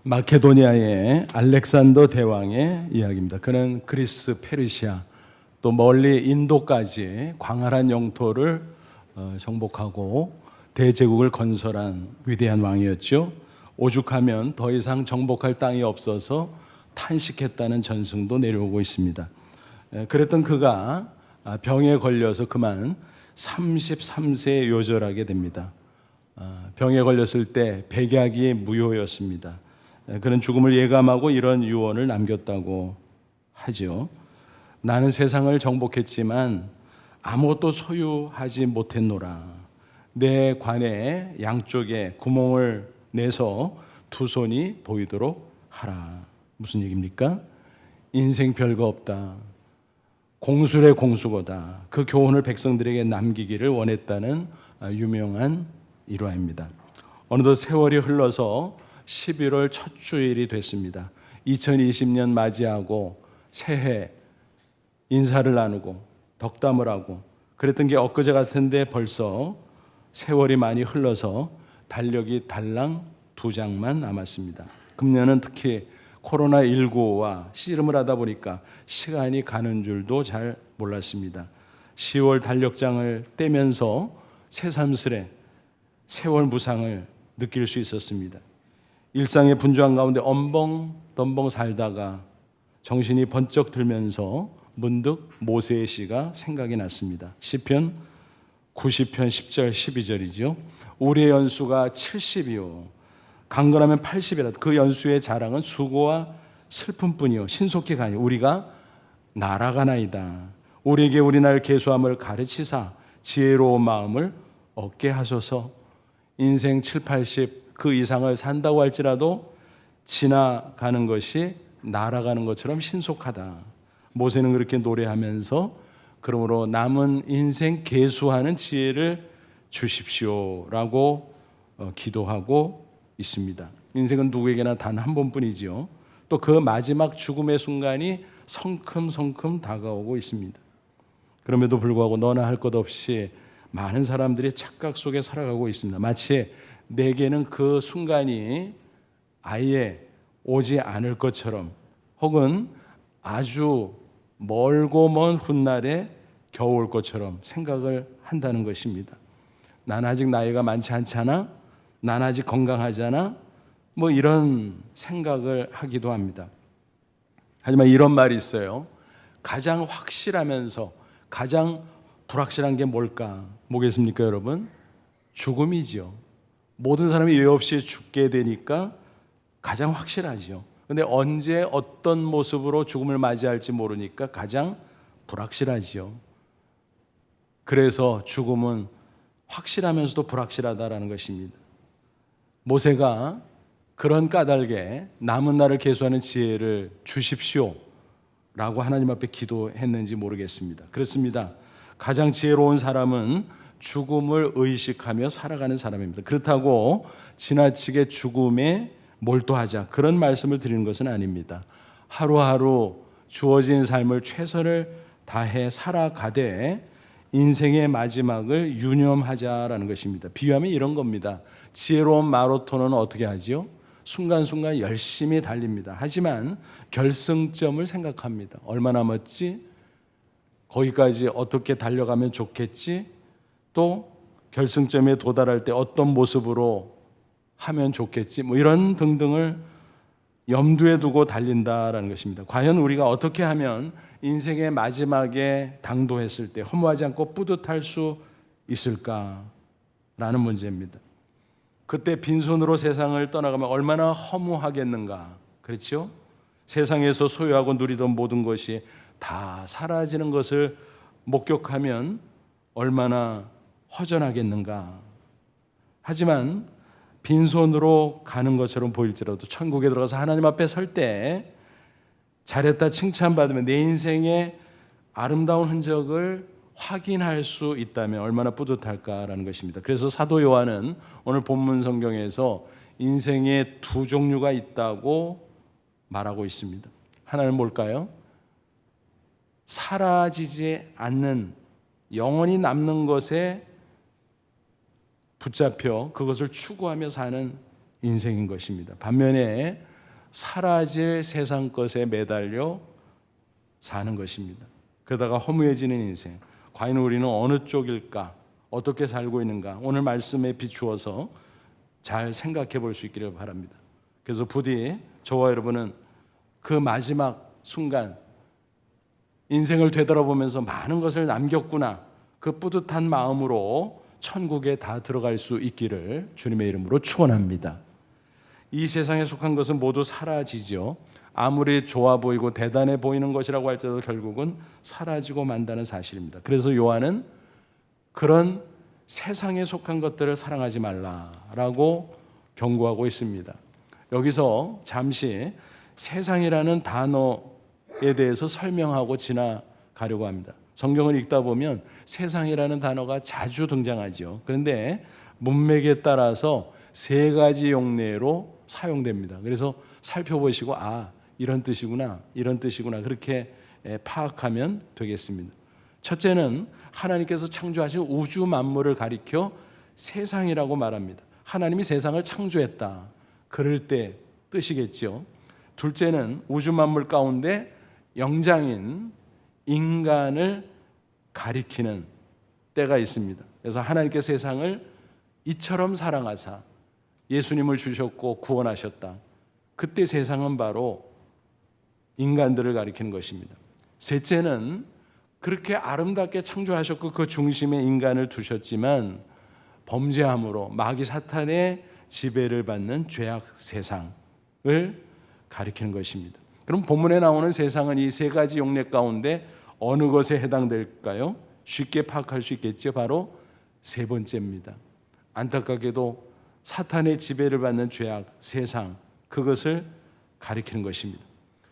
마케도니아의 알렉산더 대왕의 이야기입니다. 그는 그리스, 페르시아, 또 멀리 인도까지 광활한 영토를 정복하고 대제국을 건설한 위대한 왕이었죠. 오죽하면 더 이상 정복할 땅이 없어서 탄식했다는 전승도 내려오고 있습니다. 그랬던 그가 병에 걸려서 그만 33세에 요절하게 됩니다. 병에 걸렸을 때 백약이 무효였습니다. 그는 죽음을 예감하고 이런 유언을 남겼다고 하죠. 나는 세상을 정복했지만 아무것도 소유하지 못했노라. 내 관에 양쪽에 구멍을 내서 두 손이 보이도록 하라. 무슨 얘기입니까? 인생 별거 없다. 공술의 공수거다. 그 교훈을 백성들에게 남기기를 원했다는 유명한 일화입니다. 어느덧 세월이 흘러서 11월 첫 주일이 됐습니다. 2020년 맞이하고 새해 인사를 나누고 덕담을 하고 그랬던 게 엊그제 같은데 벌써 세월이 많이 흘러서 달력이 달랑 2장만 남았습니다. 금년은 특히 코로나19와 씨름을 하다 보니까 시간이 가는 줄도 잘 몰랐습니다. 10월 달력장을 떼면서 새삼스레 세월 무상을 느낄 수 있었습니다. 일상의 분주한 가운데 엄벙덤벙 살다가 정신이 번쩍 들면서 문득 모세의 시가 생각이 났습니다. 시편 90편 10절 12절이죠. 우리의 연수가 70이요 강건하면 80이라. 그 연수의 자랑은 수고와 슬픔뿐이요 신속히 가니 우리가 날아가나이다. 우리에게 우리 날 계수함을 가르치사 지혜로운 마음을 얻게 하소서. 인생 7, 80 그 이상을 산다고 할지라도 지나가는 것이 날아가는 것처럼 신속하다. 모세는 그렇게 노래하면서 그러므로 남은 인생 계수하는 지혜를 주십시오라고 기도하고 있습니다. 인생은 누구에게나 단 한 번뿐이지요. 또 그 마지막 죽음의 순간이 성큼성큼 다가오고 있습니다. 그럼에도 불구하고 너나 할 것 없이 많은 사람들이 착각 속에 살아가고 있습니다. 마치 내게는 그 순간이 아예 오지 않을 것처럼 혹은 아주 멀고 먼 훗날에 겨우 올 것처럼 생각을 한다는 것입니다. 난 아직 나이가 많지 않잖아? 난 아직 건강하잖아? 뭐 이런 생각을 하기도 합니다. 하지만 이런 말이 있어요. 가장 확실하면서 가장 불확실한 게 뭘까? 뭐겠습니까, 여러분? 죽음이지요. 모든 사람이 예외 없이 죽게 되니까 가장 확실하지요. 근데 언제 어떤 모습으로 죽음을 맞이할지 모르니까 가장 불확실하지요. 그래서 죽음은 확실하면서도 불확실하다라는 것입니다. 모세가 그런 까닭에 남은 날을 계수하는 지혜를 주십시오 라고 하나님 앞에 기도했는지 모르겠습니다. 그렇습니다. 가장 지혜로운 사람은 죽음을 의식하며 살아가는 사람입니다. 그렇다고 지나치게 죽음에 몰두하자 그런 말씀을 드리는 것은 아닙니다. 하루하루 주어진 삶을 최선을 다해 살아가되 인생의 마지막을 유념하자라는 것입니다. 비유하면 이런 겁니다. 지혜로운 마라톤은 어떻게 하지요? 순간순간 열심히 달립니다. 하지만 결승점을 생각합니다. 얼마 남았지? 거기까지 어떻게 달려가면 좋겠지? 또 결승점에 도달할 때 어떤 모습으로 하면 좋겠지? 뭐 이런 등등을 염두에 두고 달린다라는 것입니다. 과연 우리가 어떻게 하면 인생의 마지막에 당도했을 때 허무하지 않고 뿌듯할 수 있을까라는 문제입니다. 그때 빈손으로 세상을 떠나가면 얼마나 허무하겠는가. 그렇죠? 세상에서 소유하고 누리던 모든 것이 다 사라지는 것을 목격하면 얼마나 허전하겠는가. 하지만 빈손으로 가는 것처럼 보일지라도 천국에 들어가서 하나님 앞에 설 때 잘했다 칭찬받으면 내 인생의 아름다운 흔적을 확인할 수 있다면 얼마나 뿌듯할까라는 것입니다. 그래서 사도 요한은 오늘 본문 성경에서 인생의 두 종류가 있다고 말하고 있습니다. 하나는 뭘까요? 사라지지 않는 영원히 남는 것에 붙잡혀 그것을 추구하며 사는 인생인 것입니다. 반면에 사라질 세상 것에 매달려 사는 것입니다. 그러다가 허무해지는 인생. 과연 우리는 어느 쪽일까? 어떻게 살고 있는가? 오늘 말씀에 비추어서 잘 생각해 볼 수 있기를 바랍니다. 그래서 부디 저와 여러분은 그 마지막 순간 인생을 되돌아보면서 많은 것을 남겼구나, 그 뿌듯한 마음으로 천국에 다 들어갈 수 있기를 주님의 이름으로 축원합니다. 이 세상에 속한 것은 모두 사라지죠. 아무리 좋아 보이고 대단해 보이는 것이라고 할지라도 결국은 사라지고 만다는 사실입니다. 그래서 요한은 그런 세상에 속한 것들을 사랑하지 말라라고 경고하고 있습니다. 여기서 잠시 세상이라는 단어에 대해서 설명하고 지나가려고 합니다. 성경을 읽다 보면 세상이라는 단어가 자주 등장하죠. 그런데 문맥에 따라서 세 가지 용례로 사용됩니다. 그래서 살펴보시고 이런 뜻이구나, 이런 뜻이구나, 그렇게 파악하면 되겠습니다. 첫째는 하나님께서 창조하신 우주 만물을 가리켜 세상이라고 말합니다. 하나님이 세상을 창조했다, 그럴 때 뜻이겠죠. 둘째는 우주 만물 가운데 영장인 인간을 가리키는 때가 있습니다. 그래서 하나님께서 세상을 이처럼 사랑하사 예수님을 주셨고 구원하셨다. 그때 세상은 바로 인간들을 가리키는 것입니다. 셋째는 그렇게 아름답게 창조하셨고 그 중심에 인간을 두셨지만 범죄함으로 마귀 사탄의 지배를 받는 죄악 세상을 가리키는 것입니다. 그럼 본문에 나오는 세상은 이 세 가지 용례 가운데 어느 것에 해당될까요? 쉽게 파악할 수 있겠죠. 바로 세 번째입니다. 안타깝게도 사탄의 지배를 받는 죄악 세상, 그것을 가리키는 것입니다.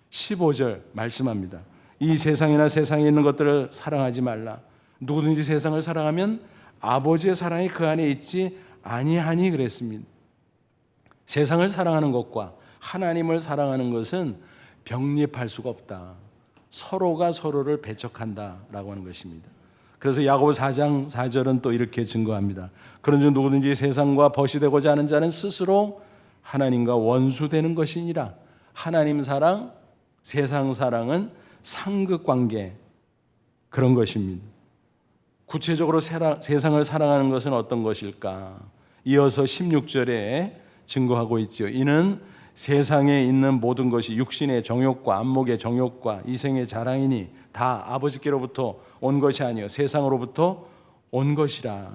15절 말씀합니다. 이 세상이나 세상에 있는 것들을 사랑하지 말라. 누구든지 세상을 사랑하면 아버지의 사랑이 그 안에 있지 아니하니 그랬습니다. 세상을 사랑하는 것과 하나님을 사랑하는 것은 병립할 수가 없다. 서로가 서로를 배척한다라고 하는 것입니다. 그래서 야고보 4장 4절은 또 이렇게 증거합니다. 그런즉 누구든지 세상과 벗이 되고자 하는 자는 스스로 하나님과 원수되는 것이니라. 하나님 사랑, 세상 사랑은 상극관계, 그런 것입니다. 구체적으로 세상을 사랑하는 것은 어떤 것일까? 이어서 16절에 증거하고 있죠. 이는 세상에 있는 모든 것이 육신의 정욕과 안목의 정욕과 이생의 자랑이니 다 아버지께로부터 온 것이 아니요 세상으로부터 온 것이라.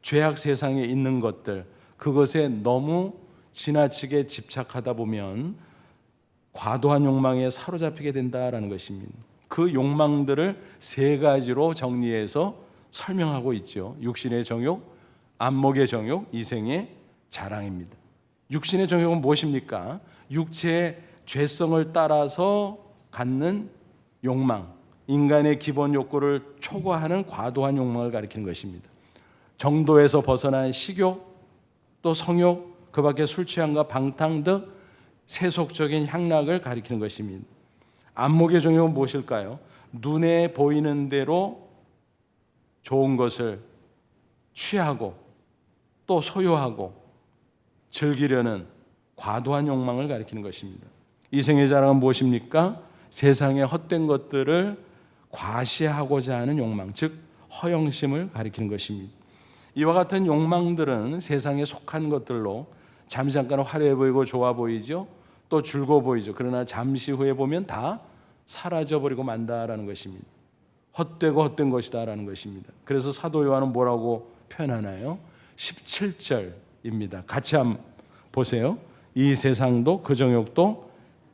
죄악 세상에 있는 것들, 그것에 너무 지나치게 집착하다 보면 과도한 욕망에 사로잡히게 된다라는 것입니다. 그 욕망들을 세 가지로 정리해서 설명하고 있죠. 육신의 정욕, 안목의 정욕, 이생의 자랑입니다. 육신의 정욕은 무엇입니까? 육체의 죄성을 따라서 갖는 욕망, 인간의 기본 욕구를 초과하는 과도한 욕망을 가리키는 것입니다. 정도에서 벗어난 식욕, 또 성욕, 그 밖에 술 취함과 방탕 등 세속적인 향락을 가리키는 것입니다. 안목의 정욕은 무엇일까요? 눈에 보이는 대로 좋은 것을 취하고 또 소유하고 즐기려는 과도한 욕망을 가리키는 것입니다. 이생의 자랑은 무엇입니까? 세상의 헛된 것들을 과시하고자 하는 욕망, 즉 허영심을 가리키는 것입니다. 이와 같은 욕망들은 세상에 속한 것들로 잠깐 화려해 보이고 좋아 보이죠. 또 즐거워 보이죠. 그러나 잠시 후에 보면 다 사라져버리고 만다라는 것입니다. 헛되고 헛된 것이다라는 것입니다. 그래서 사도 요한은 뭐라고 표현하나요? 17절입니다. 같이 한번 보세요. 이 세상도 그 정욕도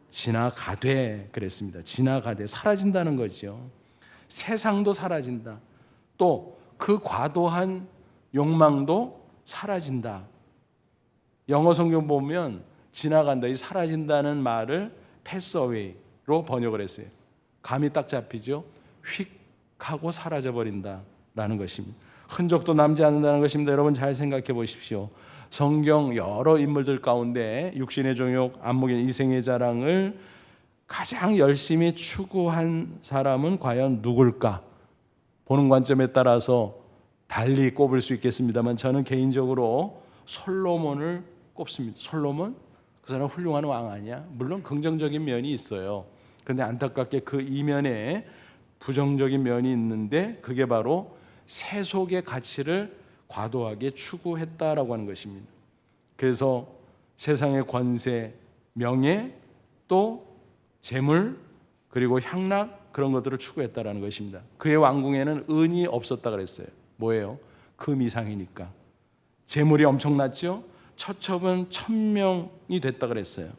지나가되 그랬습니다. 지나가되 사라진다는 거죠. 세상도 사라진다. 또 그 과도한 욕망도 사라진다. 영어 성경 보면 지나간다, 이 사라진다는 말을 pass away로 번역을 했어요. 감이 딱 잡히죠. 휙 하고 사라져 버린다라는 것입니다. 흔적도 남지 않는다는 것입니다. 여러분 잘 생각해 보십시오. 성경 여러 인물들 가운데 육신의 정욕, 안목의 이생의 자랑을 가장 열심히 추구한 사람은 과연 누굴까? 보는 관점에 따라서 달리 꼽을 수 있겠습니다만 저는 개인적으로 솔로몬을 꼽습니다. 솔로몬? 그 사람 훌륭한 왕 아니야? 물론 긍정적인 면이 있어요. 그런데 안타깝게 그 이면에 부정적인 면이 있는데 그게 바로 세속의 가치를 과도하게 추구했다라고 하는 것입니다. 그래서 세상의 권세, 명예, 또 재물, 그리고 향락 그런 것들을 추구했다라는 것입니다. 그의 왕궁에는 은이 없었다 그랬어요. 뭐예요? 금 이상이니까. 재물이 엄청났죠? 처첩은 1000명이 됐다 그랬어요.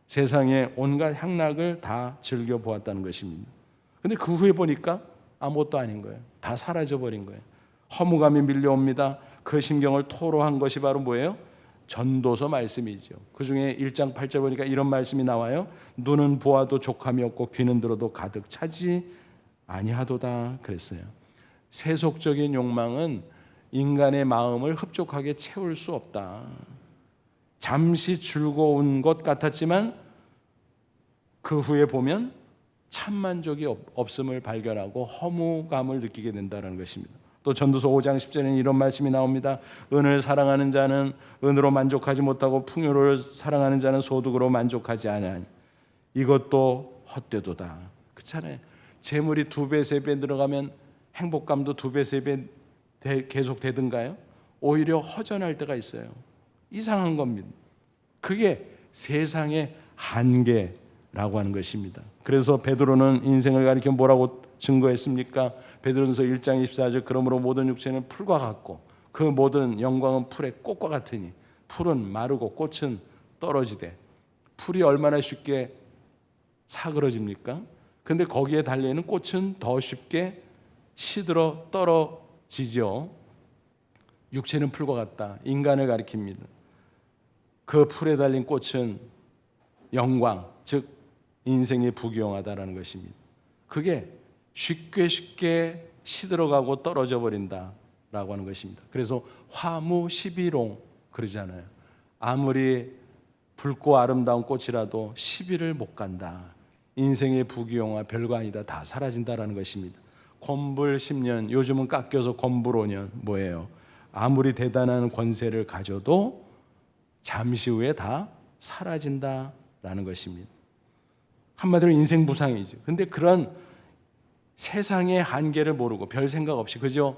세상의 온갖 향락을 다 즐겨보았다는 것입니다. 근데 그 후에 보니까 아무것도 아닌 거예요. 다 사라져버린 거예요. 허무감이 밀려옵니다. 그 심경을 토로한 것이 바로 뭐예요? 전도서 말씀이죠. 그 중에 1장 8절 보니까 이런 말씀이 나와요. 눈은 보아도 족함이 없고 귀는 들어도 가득 차지 아니하도다 그랬어요. 세속적인 욕망은 인간의 마음을 흡족하게 채울 수 없다. 잠시 즐거운 것 같았지만 그 후에 보면 참 만족이 없음을 발견하고 허무감을 느끼게 된다는 것입니다. 또 전도서 5장 10절에는 이런 말씀이 나옵니다. 은을 사랑하는 자는 은으로 만족하지 못하고 풍요를 사랑하는 자는 소득으로 만족하지 아니하니 이것도 헛되도다. 그렇잖아요. 재물이 2배, 3배 늘어가면 행복감도 2배, 3배 계속 되든가요? 오히려 허전할 때가 있어요. 이상한 겁니다. 그게 세상의 한계라고 하는 것입니다. 그래서 베드로는 인생을 가리켜 뭐라고 증거했습니까? 베드로전서 1장 24절 그러므로 모든 육체는 풀과 같고 그 모든 영광은 풀의 꽃과 같으니 풀은 마르고 꽃은 떨어지되 풀이 얼마나 쉽게 사그러집니까? 근데 거기에 달려있는 꽃은 더 쉽게 시들어 떨어지죠. 육체는 풀과 같다. 인간을 가리킵니다. 그 풀에 달린 꽃은 영광, 즉 인생이 부귀영하다라는 것입니다. 그게 쉽게 시들어가고 떨어져 버린다라고 하는 것입니다. 그래서 화무시비롱 그러잖아요. 아무리 붉고 아름다운 꽃이라도 시비를 못 간다. 인생의 부귀영화 별거 아니다. 다 사라진다라는 것입니다. 권불 10년, 요즘은 깎여서 권불 5년 뭐예요? 아무리 대단한 권세를 가져도 잠시 후에 다 사라진다라는 것입니다. 한마디로 인생 부상이죠. 근데 그런 세상의 한계를 모르고 별 생각 없이 그저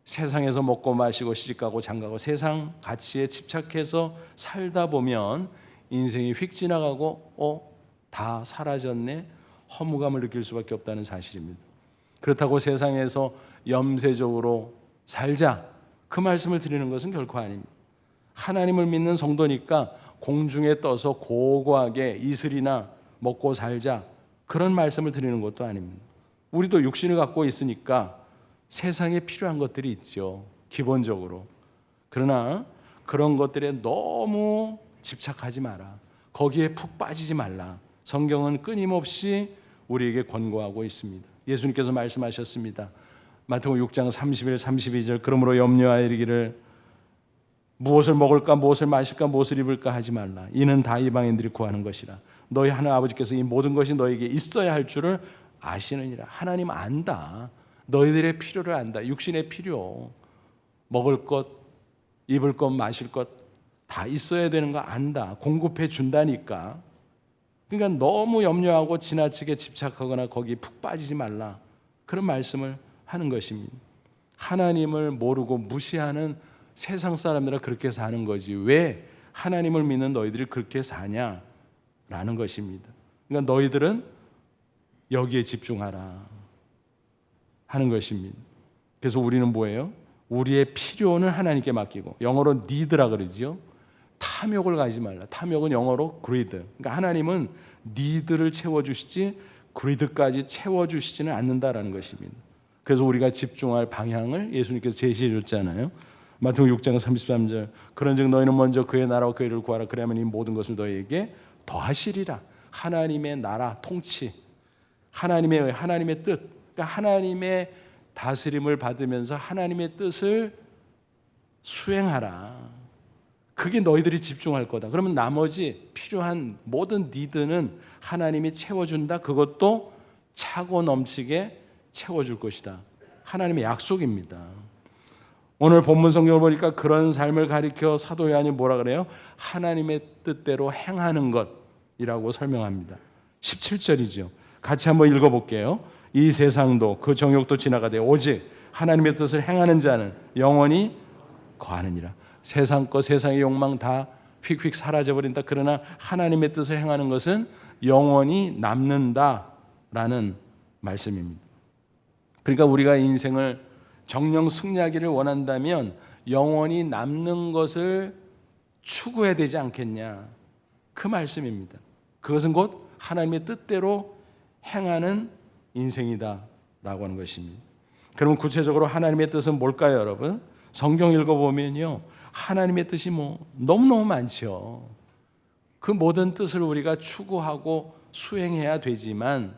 세상에서 먹고 마시고 시집가고 장가고 세상 가치에 집착해서 살다 보면 인생이 휙 지나가고 다 사라졌네 허무감을 느낄 수밖에 없다는 사실입니다. 그렇다고 세상에서 염세적으로 살자 그 말씀을 드리는 것은 결코 아닙니다. 하나님을 믿는 성도니까 공중에 떠서 고고하게 이슬이나 먹고 살자 그런 말씀을 드리는 것도 아닙니다. 우리도 육신을 갖고 있으니까 세상에 필요한 것들이 있죠. 기본적으로. 그러나 그런 것들에 너무 집착하지 마라. 거기에 푹 빠지지 말라. 성경은 끊임없이 우리에게 권고하고 있습니다. 예수님께서 말씀하셨습니다. 마태복음 6장 31, 32절 그러므로 염려하여 이르기를 무엇을 먹을까 무엇을 마실까 무엇을 입을까 하지 말라. 이는 다 이방인들이 구하는 것이라. 너희 하나님 아버지께서 이 모든 것이 너에게 있어야 할 줄을 아시느니라. 하나님 안다. 너희들의 필요를 안다. 육신의 필요, 먹을 것, 입을 것, 마실 것 다 있어야 되는 거 안다. 공급해 준다니까. 그러니까 너무 염려하고 지나치게 집착하거나 거기에 푹 빠지지 말라. 그런 말씀을 하는 것입니다. 하나님을 모르고 무시하는 세상 사람들은 그렇게 사는 거지. 왜 하나님을 믿는 너희들이 그렇게 사냐라는 것입니다. 그러니까 너희들은 여기에 집중하라 하는 것입니다. 그래서 우리는 뭐예요? 우리의 필요는 하나님께 맡기고 영어로 need라 그러죠. 탐욕을 가지지 말라. 탐욕은 영어로 greed. 그러니까 하나님은 need를 채워주시지 greed까지 채워주시지는 않는다라는 것입니다. 그래서 우리가 집중할 방향을 예수님께서 제시해 줬잖아요. 마태복음 6장 33절 그런즉 너희는 먼저 그의 나라와 그의 일을 구하라. 그러면 이 모든 것을 너희에게 더하시리라. 하나님의 나라 통치, 하나님의 뜻, 그러니까 하나님의 다스림을 받으면서 하나님의 뜻을 수행하라. 그게 너희들이 집중할 거다. 그러면 나머지 필요한 모든 니드는 하나님이 채워준다. 그것도 차고 넘치게 채워줄 것이다. 하나님의 약속입니다. 오늘 본문 성경을 보니까 그런 삶을 가리켜 사도 요한이 뭐라 그래요? 하나님의 뜻대로 행하는 것이라고 설명합니다. 17절이죠. 같이 한번 읽어볼게요. 이 세상도 그 정욕도 지나가되 오직 하나님의 뜻을 행하는 자는 영원히 거하느니라. 세상 것, 세상의 욕망 다 휙휙 사라져버린다. 그러나 하나님의 뜻을 행하는 것은 영원히 남는다라는 말씀입니다. 그러니까 우리가 인생을 정령 승리하기를 원한다면 영원히 남는 것을 추구해야 되지 않겠냐, 그 말씀입니다. 그것은 곧 하나님의 뜻대로 행하는 인생이다 라고 하는 것입니다. 그러면 구체적으로 하나님의 뜻은 뭘까요, 여러분? 성경 읽어보면요, 하나님의 뜻이 너무너무 많죠. 그 모든 뜻을 우리가 추구하고 수행해야 되지만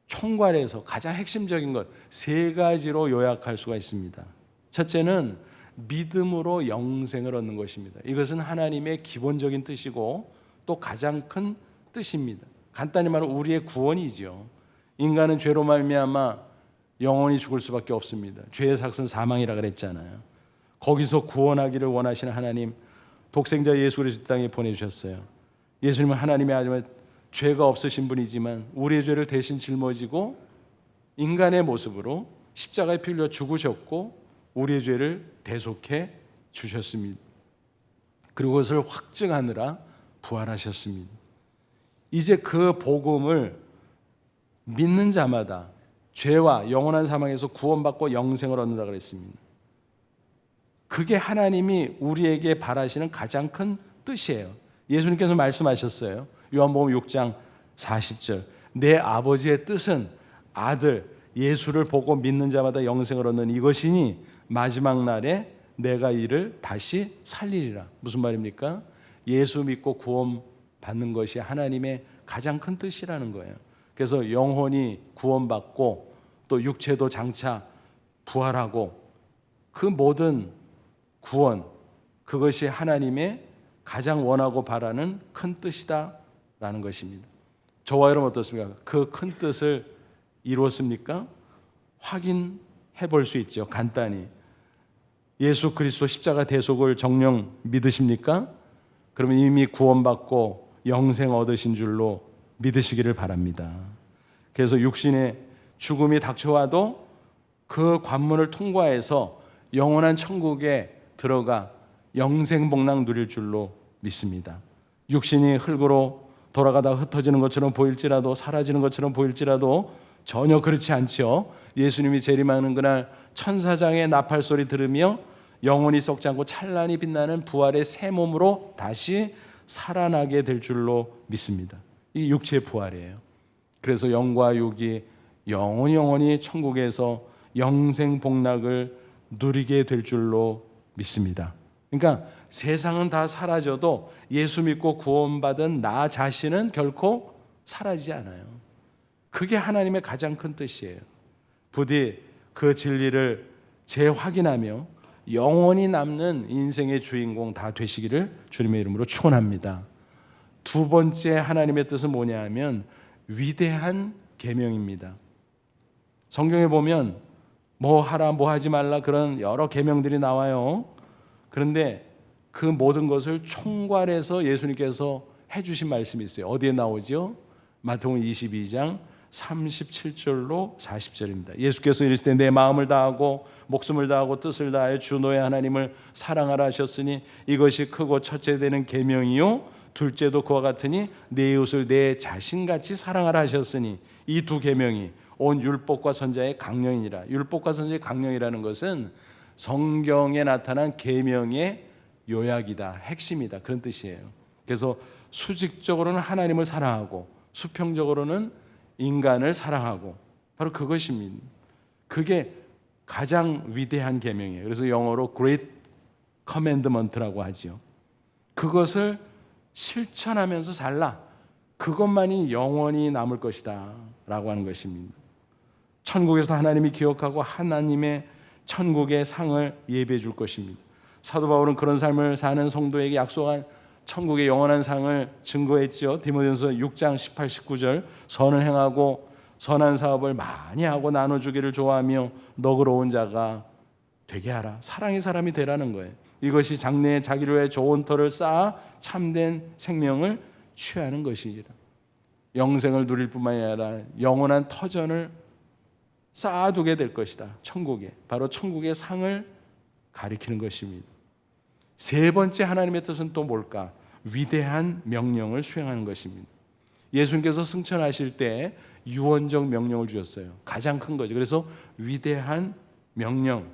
총괄해서 가장 핵심적인 것 세 가지로 요약할 수가 있습니다. 첫째는 믿음으로 영생을 얻는 것입니다. 이것은 하나님의 기본적인 뜻이고 또 가장 큰 뜻입니다. 간단히 말하면 우리의 구원이죠. 인간은 죄로 말미암아 영원히 죽을 수밖에 없습니다. 죄의 삭은 사망이라 그랬잖아요. 거기서 구원하기를 원하시는 하나님, 독생자 예수 그리스도 땅에 보내주셨어요. 예수님은 하나님의 아들, 죄가 없으신 분이지만 우리의 죄를 대신 짊어지고 인간의 모습으로 십자가에 피 흘려 죽으셨고 우리의 죄를 대속해 주셨습니다. 그리고 그것을 확증하느라 부활하셨습니다. 이제 그 복음을 믿는 자마다 죄와 영원한 사망에서 구원받고 영생을 얻는다고 그랬습니다. 그게 하나님이 우리에게 바라시는 가장 큰 뜻이에요. 예수님께서 말씀하셨어요. 요한복음 6장 40절. 내 아버지의 뜻은 아들 예수를 보고 믿는 자마다 영생을 얻는 이것이니 마지막 날에 내가 이를 다시 살리리라. 무슨 말입니까? 예수 믿고 구원 받는 것이 하나님의 가장 큰 뜻이라는 거예요. 그래서 영혼이 구원받고 또 육체도 장차 부활하고 그 모든 구원, 그것이 하나님의 가장 원하고 바라는 큰 뜻이다라는 것입니다. 저와 여러분 어떻습니까? 그 큰 뜻을 이루었습니까? 확인해 볼 수 있죠. 간단히. 예수 그리스도 십자가 대속을 정녕 믿으십니까? 그러면 이미 구원받고 영생 얻으신 줄로 믿으시기를 바랍니다. 그래서 육신의 죽음이 닥쳐와도 그 관문을 통과해서 영원한 천국에 들어가 영생 복락 누릴 줄로 믿습니다. 육신이 흙으로 돌아가다 흩어지는 것처럼 보일지라도, 사라지는 것처럼 보일지라도 전혀 그렇지 않죠. 예수님이 재림하는 그날 천사장의 나팔 소리 들으며 영원히 썩지 않고 찬란히 빛나는 부활의 새 몸으로 다시 살아나게 될 줄로 믿습니다. 이 육체의 부활이에요. 그래서 영과 육이 영원히 천국에서 영생 복락을 누리게 될 줄로 믿습니다. 그러니까 세상은 다 사라져도 예수 믿고 구원받은 나 자신은 결코 사라지지 않아요. 그게 하나님의 가장 큰 뜻이에요. 부디 그 진리를 재확인하며 영원히 남는 인생의 주인공 다 되시기를 주님의 이름으로 축원합니다. 두 번째 하나님의 뜻은 뭐냐 하면 위대한 계명입니다. 성경에 보면 뭐 하라 뭐 하지 말라 그런 여러 계명들이 나와요. 그런데 그 모든 것을 총괄해서 예수님께서 해주신 말씀이 있어요. 어디에 나오죠? 마태복음 22장 37절로 40절입니다. 예수께서 이르시되 내 마음을 다하고 목숨을 다하고 뜻을 다하여 주 너의 하나님을 사랑하라 하셨으니 이것이 크고 첫째 되는 계명이요 둘째도 그와 같으니 내 이웃을 내 자신같이 사랑하라 하셨으니 이 두 계명이 온 율법과 선지자의 강령이니라. 율법과 선지자의 강령이라는 것은 성경에 나타난 계명의 요약이다, 핵심이다, 그런 뜻이에요. 그래서 수직적으로는 하나님을 사랑하고 수평적으로는 인간을 사랑하고 바로 그것입니다. 그게 가장 위대한 계명이에요. 그래서 영어로 Great Commandment라고 하죠. 그것을 실천하면서 살라. 그것만이 영원히 남을 것이다 라고 하는 것입니다. 천국에서 하나님이 기억하고 하나님의 천국의 상을 예배해 줄 것입니다. 사도 바울은 그런 삶을 사는 성도에게 약속한 천국의 영원한 상을 증거했죠. 디모데전서 6장 18, 19절 선을 행하고 선한 사업을 많이 하고 나눠주기를 좋아하며 너그러운 자가 되게 하라. 사랑의 사람이 되라는 거예요. 이것이 장래에 자기를 위해 좋은 터를 쌓아 참된 생명을 취하는 것이라. 영생을 누릴 뿐만이 아니라 영원한 터전을 쌓아두게 될 것이다. 천국에. 바로 천국의 상을 가리키는 것입니다. 세 번째 하나님의 뜻은 또 뭘까? 위대한 명령을 수행하는 것입니다. 예수님께서 승천하실 때 유언적 명령을 주셨어요. 가장 큰 거죠. 그래서 위대한 명령,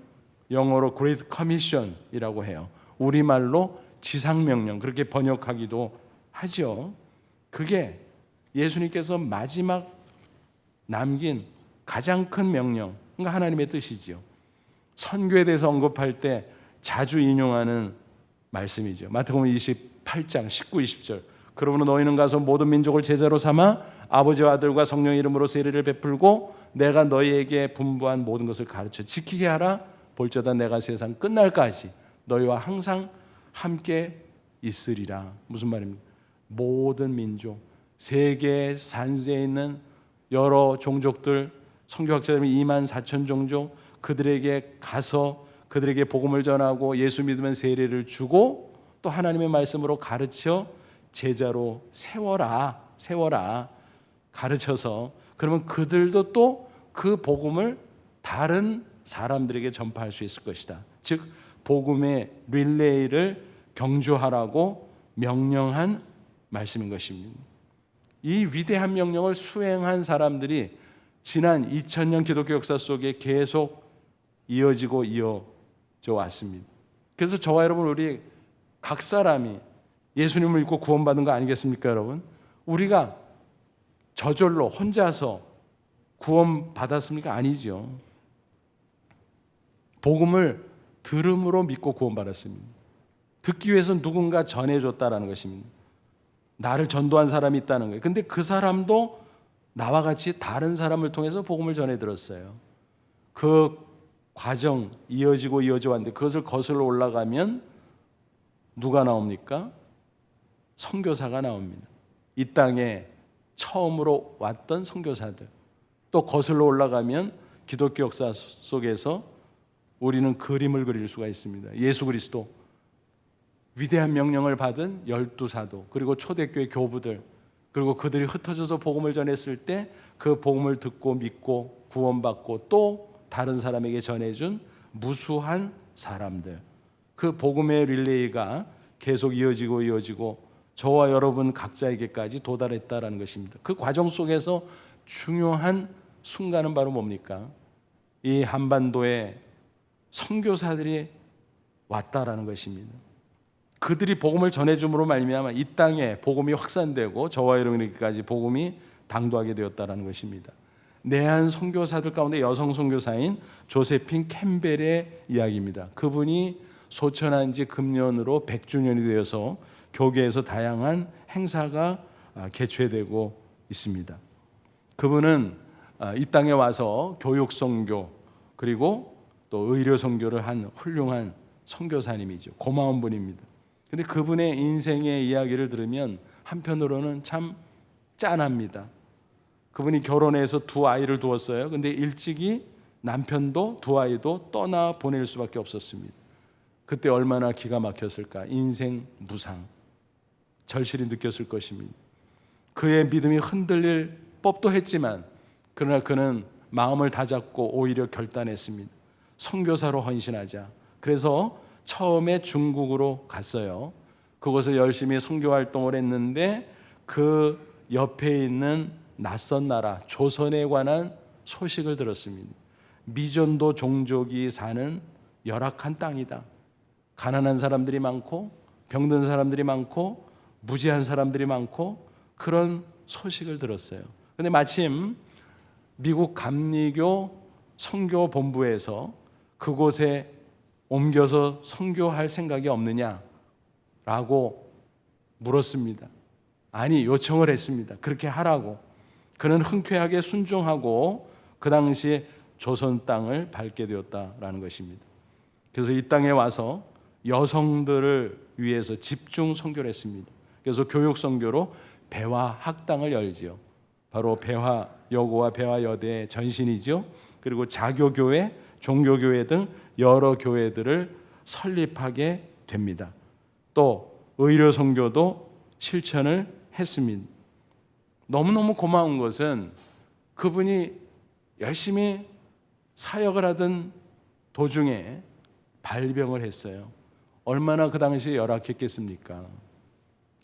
영어로 Great Commission이라고 해요. 우리말로 지상명령, 그렇게 번역하기도 하죠. 그게 예수님께서 마지막 남긴 가장 큰 명령, 그러니까 하나님의 뜻이죠. 선교에 대해서 언급할 때 자주 인용하는 말씀이죠. 마태복음 28장 19, 20절. 그러므로 너희는 가서 모든 민족을 제자로 삼아 아버지와 아들과 성령의 이름으로 세례를 베풀고 내가 너희에게 분부한 모든 것을 가르쳐 지키게 하라. 볼지어다 내가 세상 끝날까지 너희와 항상 함께 있으리라. 무슨 말입니까? 모든 민족, 세계 산지에 있는 여러 종족들, 선교학자들은 24,000 종족, 그들에게 가서 그들에게 복음을 전하고 예수 믿으면 세례를 주고 또 하나님의 말씀으로 가르쳐 제자로 세워라 가르쳐서, 그러면 그들도 또 그 복음을 다른 사람들에게 전파할 수 있을 것이다. 즉 복음의 릴레이를 경주하라고 명령한 말씀인 것입니다. 이 위대한 명령을 수행한 사람들이 지난 2000년 기독교 역사 속에 계속 이어지고 이어져 왔습니다. 그래서 저와 여러분, 우리 각 사람이 예수님을 믿고 구원받은 거 아니겠습니까, 여러분? 우리가 저절로 혼자서 구원받았습니까? 아니죠. 복음을 들음으로 믿고 구원받았습니다. 듣기 위해서 누군가 전해줬다라는 것입니다. 나를 전도한 사람이 있다는 거예요. 근데 그 사람도 나와 같이 다른 사람을 통해서 복음을 전해 들었어요. 그 과정 이어져 왔는데 그것을 거슬러 올라가면 누가 나옵니까? 선교사가 나옵니다. 이 땅에 처음으로 왔던 선교사들. 또 거슬러 올라가면 기독교 역사 속에서 우리는 그림을 그릴 수가 있습니다. 예수 그리스도, 위대한 명령을 받은 12사도, 그리고 초대교회 교부들, 그리고 그들이 흩어져서 복음을 전했을 때 그 복음을 듣고 믿고 구원받고 또 다른 사람에게 전해준 무수한 사람들, 그 복음의 릴레이가 계속 이어지고 저와 여러분 각자에게까지 도달했다라는 것입니다. 그 과정 속에서 중요한 순간은 바로 뭡니까? 이 한반도에 선교사들이 왔다라는 것입니다. 그들이 복음을 전해줌으로 말미암아 이 땅에 복음이 확산되고 저와 여러분에게까지 복음이 당도하게 되었다라는 것입니다. 내한 선교사들 가운데 여성 선교사인 조세핀 캠벨의 이야기입니다. 그분이 소천한 지 금년으로 100주년이 되어서 교계에서 다양한 행사가 개최되고 있습니다. 그분은 이 땅에 와서 교육 선교 그리고 또 의료 선교를 한 훌륭한 선교사님이죠. 고마운 분입니다. 근데 그분의 인생의 이야기를 들으면 한편으로는 참 짠합니다. 그분이 결혼해서 2아이를 두었어요. 근데 일찍이 남편도 2아이도 떠나 보낼 수밖에 없었습니다. 그때 얼마나 기가 막혔을까. 인생 무상, 절실히 느꼈을 것입니다. 그의 믿음이 흔들릴 법도 했지만 그러나 그는 마음을 다잡고 오히려 결단했습니다. 선교사로 헌신하자. 그래서 처음에 중국으로 갔어요. 그곳에 열심히 선교 활동을 했는데 그 옆에 있는 낯선 나라 조선에 관한 소식을 들었습니다. 미전도 종족이 사는 열악한 땅이다. 가난한 사람들이 많고 병든 사람들이 많고 무지한 사람들이 많고 그런 소식을 들었어요. 근데 마침 미국 감리교 선교본부에서 그곳에 옮겨서 선교할 생각이 없느냐라고 물었습니다. 아니, 요청을 했습니다. 그렇게 하라고. 그는 흔쾌하게 순종하고 그 당시에 조선 땅을 밟게 되었다라는 것입니다. 그래서 이 땅에 와서 여성들을 위해서 집중 선교를 했습니다. 그래서 교육 선교로 배화 학당을 열지요. 바로 배화 여고와 배화 여대의 전신이죠. 그리고 자교교회 종교교회 등 여러 교회들을 설립하게 됩니다. 또 의료 선교도 실천을 했습니다. 너무너무 고마운 것은 그분이 열심히 사역을 하던 도중에 발병을 했어요. 얼마나 그 당시에 열악했겠습니까?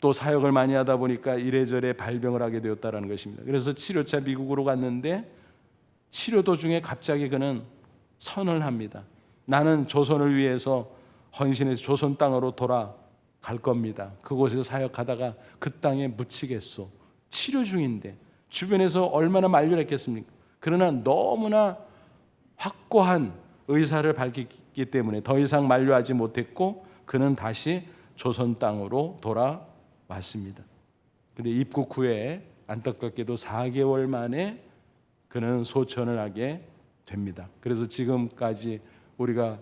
또 사역을 많이 하다 보니까 이래저래 발병을 하게 되었다는 것입니다. 그래서 치료차 미국으로 갔는데 치료 도중에 갑자기 그는 선언을 합니다. 나는 조선을 위해서 헌신해서 조선 땅으로 돌아갈 겁니다. 그곳에서 사역하다가 그 땅에 묻히겠소. 치료 중인데 주변에서 얼마나 만류를 했겠습니까? 그러나 너무나 확고한 의사를 밝혔기 때문에 더 이상 만류하지 못했고 그는 다시 조선 땅으로 돌아왔습니다. 그런데 입국 후에 안타깝게도 4개월 만에 그는 소천을 하게 됩니다. 그래서 지금까지 우리가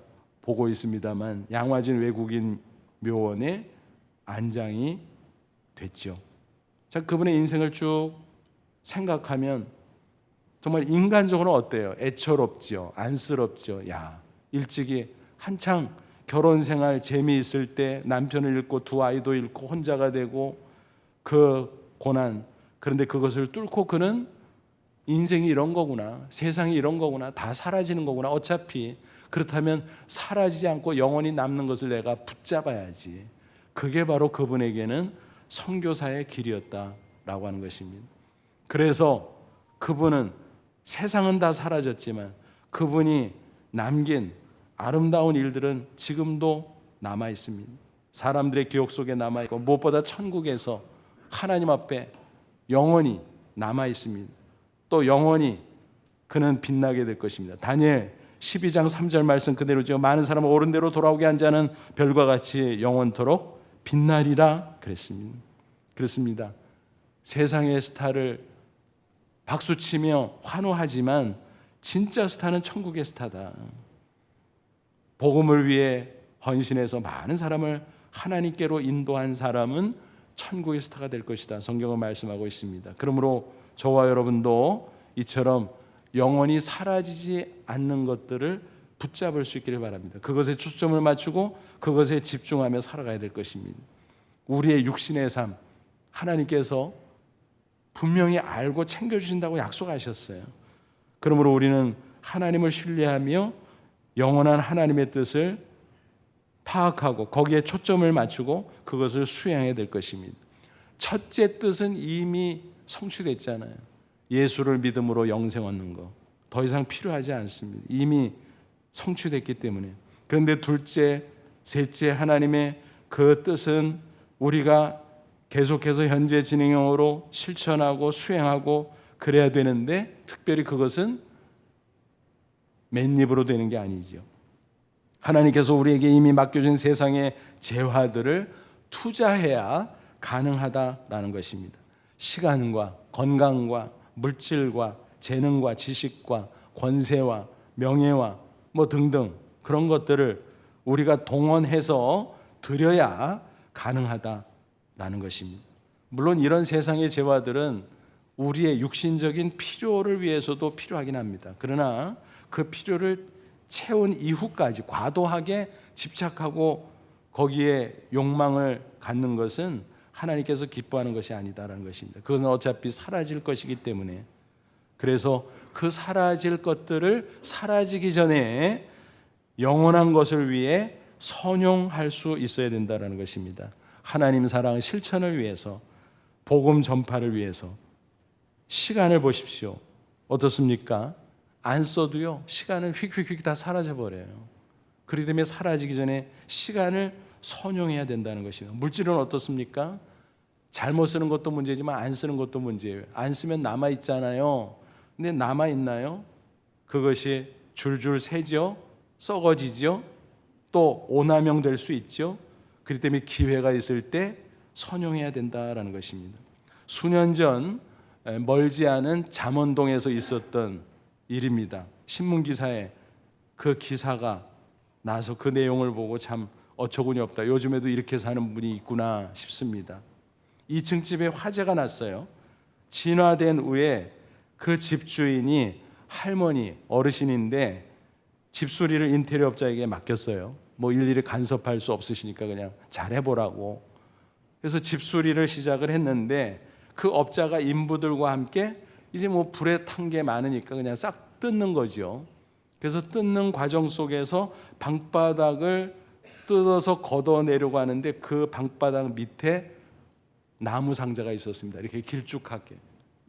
보고 있습니다만 양화진 외국인 묘원에 안장이 됐죠. 자, 그분의 인생을 쭉 생각하면 정말 인간적으로 어때요? 애처롭죠. 안쓰럽죠. 야, 일찍이 한창 결혼 생활 재미있을 때 남편을 잃고 두 아이도 잃고 혼자가 되고 그 고난, 그런데 그것을 뚫고 그는 인생이 이런 거구나, 세상이 이런 거구나, 다 사라지는 거구나, 어차피 그렇다면 사라지지 않고 영원히 남는 것을 내가 붙잡아야지. 그게 바로 그분에게는 선교사의 길이었다라고 하는 것입니다. 그래서 그분은 세상은 다 사라졌지만 그분이 남긴 아름다운 일들은 지금도 남아 있습니다. 사람들의 기억 속에 남아 있고 무엇보다 천국에서 하나님 앞에 영원히 남아 있습니다. 또 영원히 그는 빛나게 될 것입니다. 다니엘 12장 3절 말씀 그대로죠. 많은 사람은 옳은 대로 돌아오게 한 자는 별과 같이 영원토록 빛나리라 그랬습니다. 그렇습니다. 세상의 스타를 박수치며 환호하지만 진짜 스타는 천국의 스타다. 복음을 위해 헌신해서 많은 사람을 하나님께로 인도한 사람은 천국의 스타가 될 것이다. 성경은 말씀하고 있습니다. 그러므로 저와 여러분도 이처럼 영원히 사라지지 않는 것들을 붙잡을 수 있기를 바랍니다. 그것에 초점을 맞추고 그것에 집중하며 살아가야 될 것입니다. 우리의 육신의 삶, 하나님께서 분명히 알고 챙겨주신다고 약속하셨어요. 그러므로 우리는 하나님을 신뢰하며 영원한 하나님의 뜻을 파악하고 거기에 초점을 맞추고 그것을 수행해야 될 것입니다. 첫째 뜻은 이미 성취됐잖아요. 예수를 믿음으로 영생 얻는 거 더 이상 필요하지 않습니다. 이미 성취됐기 때문에. 그런데 둘째, 셋째 하나님의 그 뜻은 우리가 계속해서 현재 진행형으로 실천하고 수행하고 그래야 되는데 특별히 그것은 맨입으로 되는 게 아니죠. 하나님께서 우리에게 이미 맡겨진 세상의 재화들을 투자해야 가능하다라는 것입니다. 시간과 건강과 물질과 재능과 지식과 권세와 명예와 뭐 등등 그런 것들을 우리가 동원해서 드려야 가능하다라는 것입니다. 물론 이런 세상의 재화들은 우리의 육신적인 필요를 위해서도 필요하긴 합니다. 그러나 그 필요를 채운 이후까지 과도하게 집착하고 거기에 욕망을 갖는 것은 하나님께서 기뻐하는 것이 아니다라는 것입니다. 그것은 어차피 사라질 것이기 때문에. 그래서 그 사라질 것들을 사라지기 전에 영원한 것을 위해 선용할 수 있어야 된다는 것입니다. 하나님 사랑 실천을 위해서, 복음 전파를 위해서 시간을 보십시오. 어떻습니까? 안 써도요 시간은 휙휙휙 다 사라져버려요. 그렇기 때문에 사라지기 전에 시간을 선용해야 된다는 것이에요. 물질은 어떻습니까? 잘못 쓰는 것도 문제지만 안 쓰는 것도 문제예요. 안 쓰면 남아있잖아요. 근데 남아있나요? 그것이 줄줄 새죠. 썩어지죠. 또 오남용 수 있죠. 그렇기 때문에 기회가 있을 때 선용해야 된다는 것입니다. 수년 전 멀지 않은 잠원동에서 있었던 일입니다. 신문기사에 그 기사가 나서 그 내용을 보고 참 어처구니 없다. 요즘에도 이렇게 사는 분이 있구나 싶습니다. 2층 집에 화재가 났어요. 진화된 후에 그 집주인이 할머니 어르신인데 집수리를 인테리어 업자에게 맡겼어요. 뭐 일일이 간섭할 수 없으시니까 그냥 잘해보라고. 그래서 집수리를 시작을 했는데 그 업자가 인부들과 함께 이제 뭐 불에 탄 게 많으니까 그냥 싹 뜯는 거죠. 그래서 뜯는 과정 속에서 방바닥을 뜯어서 걷어내려고 하는데 그 방바닥 밑에 나무 상자가 있었습니다. 이렇게 길쭉하게,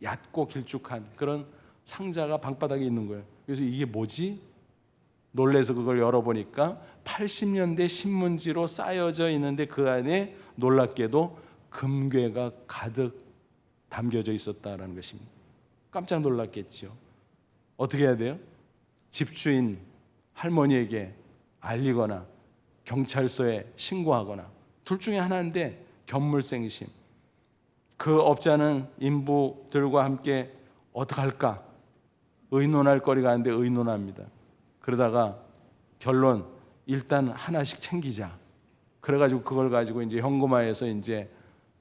얕고 길쭉한 그런 상자가 방바닥에 있는 거예요. 그래서 이게 뭐지? 놀래서 그걸 열어보니까 80년대 신문지로 쌓여져 있는데 그 안에 놀랍게도 금괴가 가득 담겨져 있었다는 것입니다. 깜짝 놀랐겠죠. 어떻게 해야 돼요? 집주인 할머니에게 알리거나 경찰서에 신고하거나 둘 중에 하나인데 견물생심. 그 업자는 인부들과 함께 어떡할까 의논할 거리가 아닌데 의논합니다. 그러다가 결론 일단 하나씩 챙기자. 그래가지고 그걸 가지고 이제 현금화해서 이제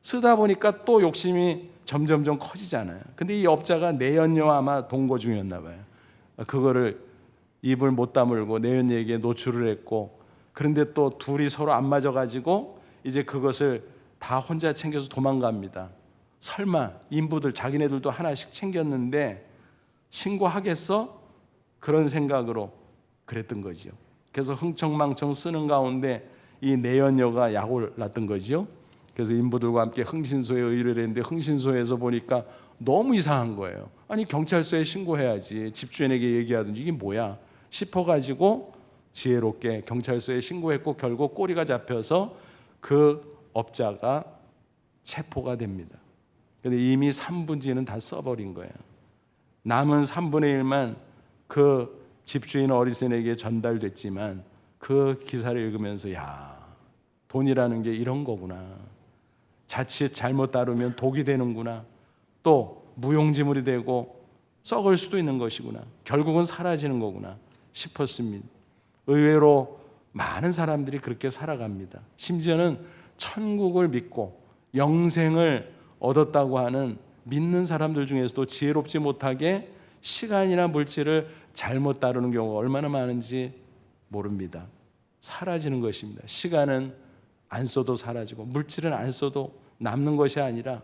쓰다 보니까 또 욕심이 점점점 커지잖아요. 근데 이 업자가 내연녀 아마 동거 중이었나 봐요. 그거를 입을 못 다물고 내연녀에게 노출을 했고, 그런데 또 둘이 서로 안 맞아가지고 이제 그것을 다 혼자 챙겨서 도망갑니다. 설마 인부들 자기네들도 하나씩 챙겼는데 신고하겠어? 그런 생각으로 그랬던 거죠. 그래서 흥청망청 쓰는 가운데 이 내연녀가 약을 났던 거죠. 그래서 인부들과 함께 흥신소에 의뢰를 했는데 흥신소에서 보니까 너무 이상한 거예요. 아니 경찰서에 신고해야지, 집주인에게 얘기하든지 이게 뭐야 싶어가지고 지혜롭게 경찰서에 신고했고 결국 꼬리가 잡혀서 그 업자가 체포가 됩니다. 근데 이미 3분지는 다 써버린 거예요. 남은 3분의 1만 그 집주인 어르신에게 전달됐지만 그 기사를 읽으면서 야, 돈이라는 게 이런 거구나. 자칫 잘못 다루면 독이 되는구나. 또 무용지물이 되고 썩을 수도 있는 것이구나. 결국은 사라지는 거구나 싶었습니다. 의외로 많은 사람들이 그렇게 살아갑니다. 심지어는 천국을 믿고 영생을 얻었다고 하는 믿는 사람들 중에서도 지혜롭지 못하게 시간이나 물질을 잘못 다루는 경우가 얼마나 많은지 모릅니다. 사라지는 것입니다. 시간은 안 써도 사라지고 물질은 안 써도 남는 것이 아니라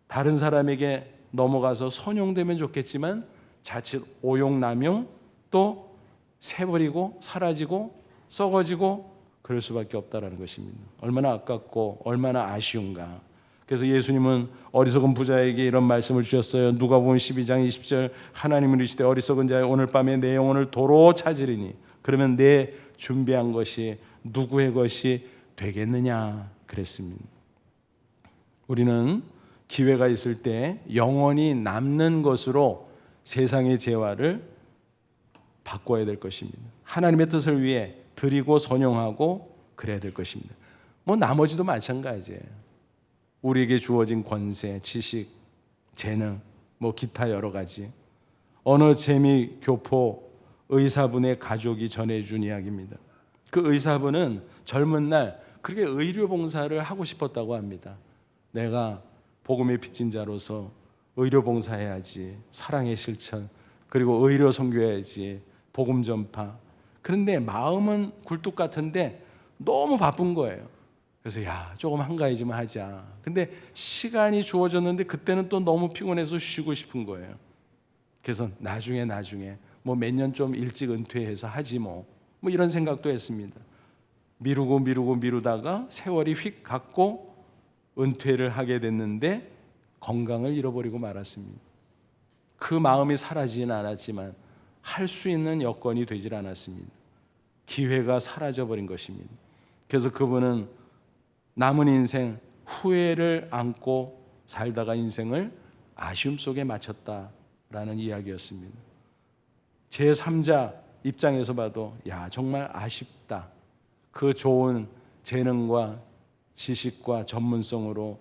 다른 사람에게 넘어가서 선용되면 좋겠지만 자칫 오용 남용 또 새버리고 사라지고 썩어지고 그럴 수밖에 없다는 것입니다. 얼마나 아깝고 얼마나 아쉬운가. 그래서 예수님은 어리석은 부자에게 이런 말씀을 주셨어요. 누가복음 12장 20절 하나님은 이르시되 어리석은 자여 오늘 밤에 내 영혼을 도로 찾으리니 그러면 내 준비한 것이 누구의 것이 되겠느냐 그랬습니다. 우리는 기회가 있을 때 영원히 남는 것으로 세상의 재화를 바꿔야 될 것입니다. 하나님의 뜻을 위해 드리고 선용하고 그래야 될 것입니다. 뭐 나머지도 마찬가지예요. 우리에게 주어진 권세, 지식, 재능, 뭐 기타 여러 가지 어느 재미 교포 의사분의 가족이 전해준 이야기입니다. 그 의사분은 젊은 날 그렇게 의료 봉사를 하고 싶었다고 합니다. 내가 복음의 빚진 자로서 의료 봉사해야지, 사랑의 실천, 그리고 의료 선교해야지, 복음 전파. 그런데 마음은 굴뚝 같은데 너무 바쁜 거예요. 그래서 야, 조금 한가해 좀 하자. 근데 시간이 주어졌는데 그때는 또 너무 피곤해서 쉬고 싶은 거예요. 그래서 나중에 뭐 몇 년 좀 일찍 은퇴해서 하지 뭐 이런 생각도 했습니다. 미루다가 세월이 휙 갔고 은퇴를 하게 됐는데 건강을 잃어버리고 말았습니다. 그 마음이 사라지진 않았지만 할 수 있는 여건이 되질 않았습니다. 기회가 사라져버린 것입니다. 그래서 그분은 남은 인생 후회를 안고 살다가 인생을 아쉬움 속에 마쳤다라는 이야기였습니다. 제3자 입장에서 봐도 야, 정말 아쉽다. 그 좋은 재능과 지식과 전문성으로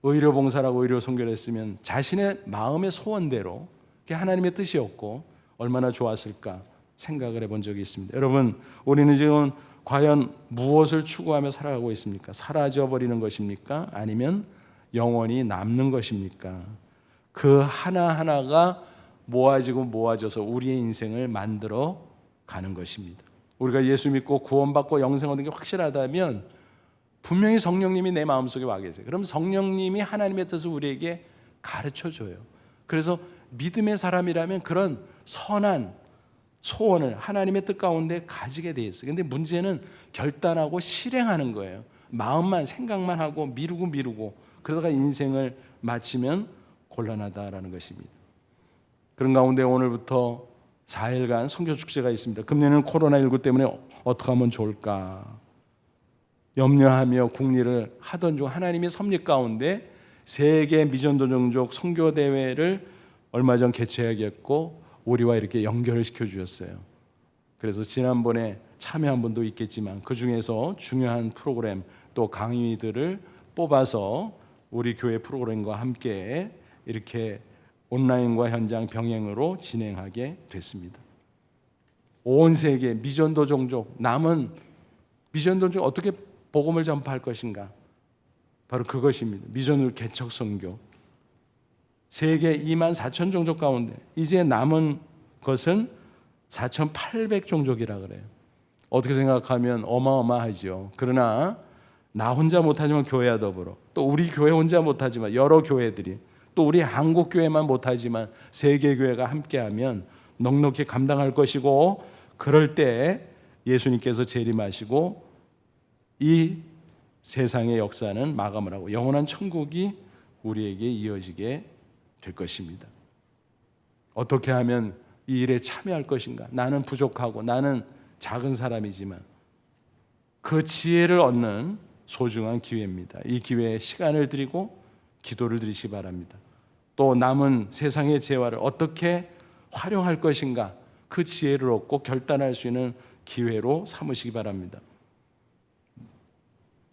의료봉사라고 의료 선교를 했으면 자신의 마음의 소원대로 그게 하나님의 뜻이었고 얼마나 좋았을까 생각을 해본 적이 있습니다. 여러분, 우리는 지금 과연 무엇을 추구하며 살아가고 있습니까? 사라져버리는 것입니까? 아니면 영원히 남는 것입니까? 그 하나하나가 모아져서 우리의 인생을 만들어 가는 것입니다. 우리가 예수 믿고 구원받고 영생 얻는 게 확실하다면 분명히 성령님이 내 마음속에 와 계세요. 그럼 성령님이 하나님의 뜻을 우리에게 가르쳐줘요. 그래서 믿음의 사람이라면 그런 선한 소원을 하나님의 뜻 가운데 가지게 돼 있어요. 근데 문제는 결단하고 실행하는 거예요. 마음만 생각만 하고 미루고 그러다가 인생을 마치면 곤란하다라는 것입니다. 그런 가운데 오늘부터 4일간 선교 축제가 있습니다. 금년에는 코로나19 때문에 어떻게 하면 좋을까 염려하며 국리를 하던 중 하나님의 섭리 가운데 세계 미전도종족 선교 대회를 얼마 전 개최하겠고 우리와 이렇게 연결을 시켜주셨어요. 그래서 지난번에 참여한 분도 있겠지만 그 중에서 중요한 프로그램 또 강의들을 뽑아서 우리 교회 프로그램과 함께 이렇게 온라인과 현장 병행으로 진행하게 됐습니다. 온 세계 미전도 종족, 남은 미전도 종족 어떻게 복음을 전파할 것인가? 바로 그것입니다. 미전도 개척 선교. 세계 2만 4천 종족 가운데 이제 남은 것은 4,800 종족이라 그래요. 어떻게 생각하면 어마어마하죠. 그러나 나 혼자 못하지만 교회와 더불어 또 우리 교회 혼자 못하지만 여러 교회들이 또 우리 한국 교회만 못하지만 세계 교회가 함께하면 넉넉히 감당할 것이고 그럴 때 예수님께서 재림하시고 이 세상의 역사는 마감을 하고 영원한 천국이 우리에게 이어지게 될 것입니다. 어떻게 하면 이 일에 참여할 것인가? 나는 부족하고 나는 작은 사람이지만 그 지혜를 얻는 소중한 기회입니다. 이 기회에 시간을 드리고 기도를 드리시기 바랍니다. 또 남은 세상의 재화를 어떻게 활용할 것인가? 그 지혜를 얻고 결단할 수 있는 기회로 삼으시기 바랍니다.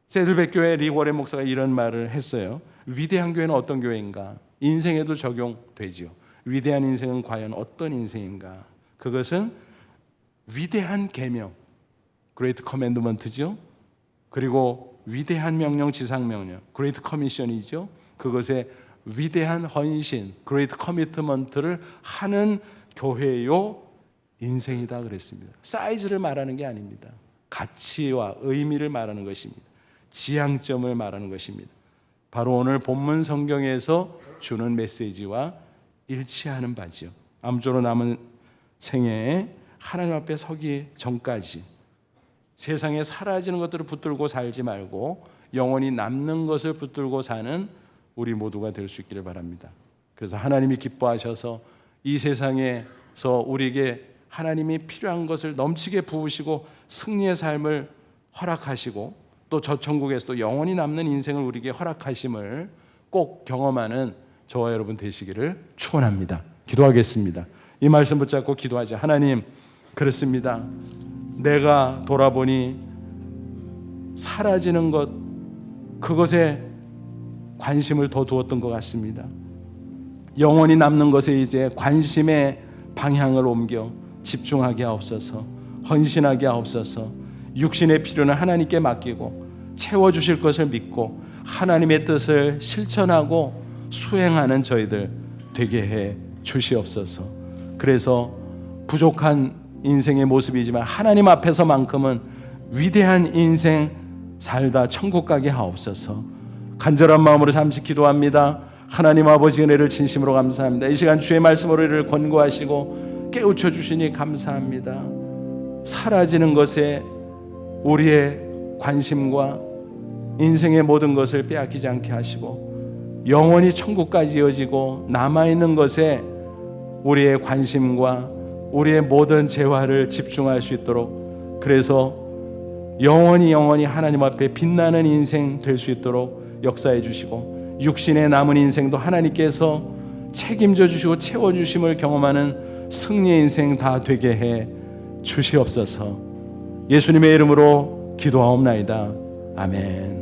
세들백 교회 리워렌 목사가 이런 말을 했어요. 위대한 교회는 어떤 교회인가? 인생에도 적용되지요. 위대한 인생은 과연 어떤 인생인가? 그것은 위대한 계명, 그레이트 커맨드먼트죠. 그리고 위대한 명령, 지상명령, 그레이트 커미션이죠. 그것에 위대한 헌신, 그레이트 커미트먼트를 하는 교회요 인생이다 그랬습니다. 사이즈를 말하는 게 아닙니다. 가치와 의미를 말하는 것입니다. 지향점을 말하는 것입니다. 바로 오늘 본문 성경에서 주는 메시지와 일치하는 바지요. 아무쪼록 남은 생애에 하나님 앞에 서기 전까지 세상에 사라지는 것들을 붙들고 살지 말고 영원히 남는 것을 붙들고 사는 우리 모두가 될 수 있기를 바랍니다. 그래서 하나님이 기뻐하셔서 이 세상에서 우리에게 하나님이 필요한 것을 넘치게 부으시고 승리의 삶을 허락하시고 또 저 천국에서도 영원히 남는 인생을 우리에게 허락하심을 꼭 경험하는 저와 여러분 되시기를 축원합니다. 기도하겠습니다. 이 말씀 붙잡고 기도하자. 하나님, 그렇습니다. 내가 돌아보니 사라지는 것, 그것에 관심을 더 두었던 것 같습니다. 영원히 남는 것에 이제 관심의 방향을 옮겨 집중하게 하옵소서, 헌신하게 하옵소서. 육신의 필요는 하나님께 맡기고 채워주실 것을 믿고 하나님의 뜻을 실천하고 수행하는 저희들 되게 해 주시옵소서. 그래서 부족한 인생의 모습이지만 하나님 앞에서만큼은 위대한 인생 살다 천국 가게 하옵소서. 간절한 마음으로 잠시 기도합니다. 하나님 아버지 은혜를 진심으로 감사합니다. 이 시간 주의 말씀으로 우리를 권고하시고 깨우쳐 주시니 감사합니다. 사라지는 것에 우리의 관심과 인생의 모든 것을 빼앗기지 않게 하시고 영원히 천국까지 이어지고 남아있는 것에 우리의 관심과 우리의 모든 재화를 집중할 수 있도록, 그래서 영원히 하나님 앞에 빛나는 인생 될 수 있도록 역사해 주시고 육신의 남은 인생도 하나님께서 책임져 주시고 채워주심을 경험하는 승리의 인생 다 되게 해 주시옵소서. 예수님의 이름으로 기도하옵나이다. 아멘.